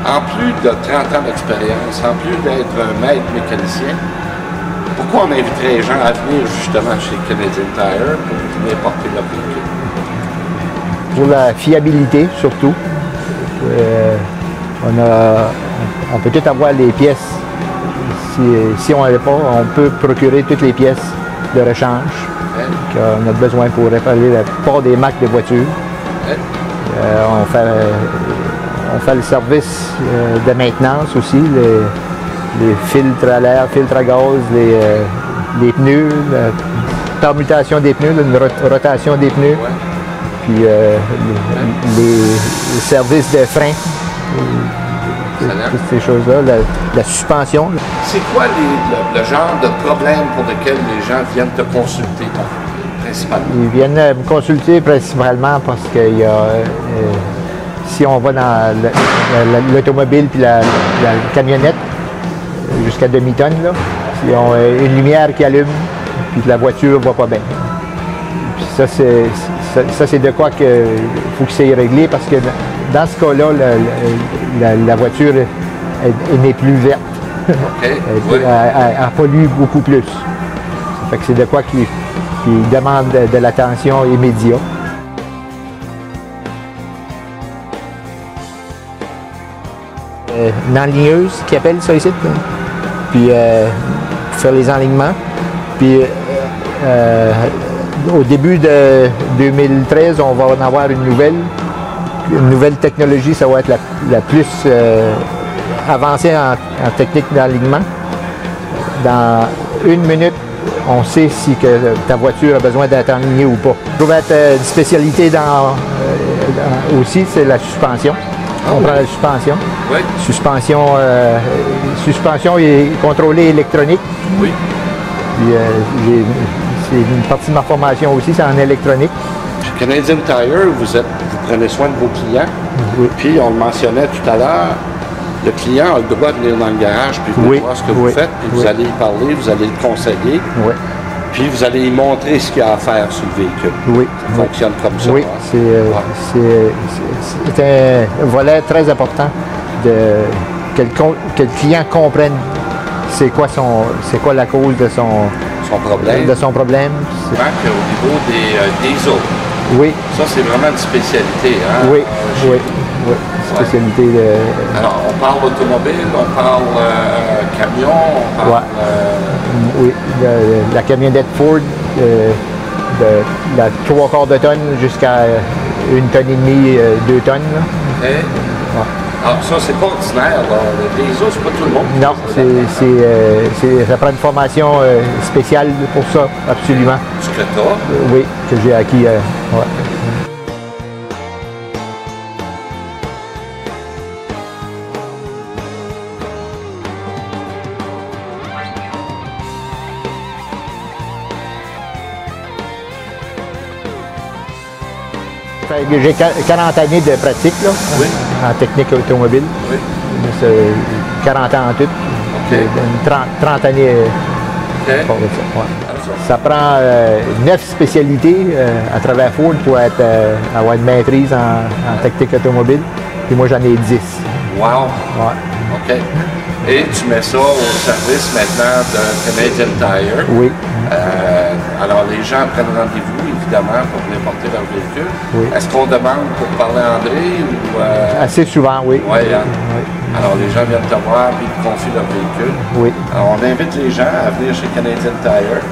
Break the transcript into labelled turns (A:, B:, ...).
A: En plus de 30 ans d'expérience, en plus d'être un maître mécanicien, pourquoi on inviterait les gens à venir justement chez Canadian Tire pour venir porter leur véhicule?
B: Pour la fiabilité, surtout. On peut tout avoir les pièces. Si on n'avait pas, on peut procurer toutes les pièces de rechange qu'on a besoin pour réparer la plupart des marques de voitures. On fait le service de maintenance aussi, les filtres à l'air, filtres à gaz, les pneus, la permutation des pneus, une rotation des pneus, puis les services de frein, toutes ces choses-là, la suspension.
A: C'est quoi le genre de problème pour lequel les gens viennent te consulter principalement?
B: Ils viennent me consulter principalement parce que si on va dans l'automobile puis la camionnette, jusqu'à demi-tonne, ils ont une lumière qui allume, puis que la voiture ne va pas bien. Puis ça, c'est de quoi qu'il faut que c'est réglé, parce que dans ce cas-là, la voiture n'est plus verte. Elle pollue beaucoup plus. Ça fait que c'est de quoi qui demande de l'attention immédiate. Une enligneuse qui appelle ça ici, puis pour faire les enlignements. Puis au début de 2013, on va en avoir une nouvelle technologie, ça va être la plus avancée en technique d'enlignement. Dans 1 minute, on sait si ta voiture a besoin d'être enlignée ou pas. Ça va être une spécialité aussi, c'est la suspension. On prend la suspension.
A: Oui.
B: Suspension est contrôlée électronique.
A: Oui.
B: Puis c'est une partie de ma formation aussi, c'est en électronique.
A: Chez Canadian Tire, vous prenez soin de vos clients. Oui. Puis on le mentionnait tout à l'heure, le client a le droit de venir dans le garage puis venir voir ce que vous faites, puis vous allez y parler, vous allez le conseiller. Oui. Puis vous allez lui montrer ce qu'il y a à faire sur le véhicule. Oui. Ça fonctionne comme ça. Oui,
B: c'est un volet très important que le client comprenne c'est quoi la cause de son problème.
A: Au niveau des eaux.
B: Oui.
A: Ça, c'est vraiment une spécialité. Hein?
B: Oui, spécialité de...
A: Alors, on parle automobile, on parle camion, on parle...
B: Oui, la camionnette Ford, de la 3/4 de tonne jusqu'à 1,5 tonne, 2 tonnes.
A: Alors ça, c'est pas ordinaire. Les autres, c'est pas tout le monde.
B: Non, ça prend une formation spéciale pour ça, absolument.
A: Ce que tu as?
B: Oui, que j'ai acquis. J'ai 40 années de pratique là, en technique automobile. Oui. 40 ans en tout. Okay. Une 30 années pour ça. Ça prend 9 spécialités à travers Ford pour avoir une maîtrise en technique automobile. Puis moi, j'en ai 10.
A: Wow! Ouais. OK. Et tu mets ça au service maintenant de Canadian Tire.
B: Oui.
A: Alors, les gens prennent rendez-vous, évidemment, pour venir porter leur véhicule. Oui. Est-ce qu'on demande pour parler à André ou...
B: Assez souvent, oui.
A: Oui, hein? Oui. Alors, les gens viennent te voir et te confient leur véhicule.
B: Oui.
A: Alors, on invite les gens à venir chez Canadian Tire.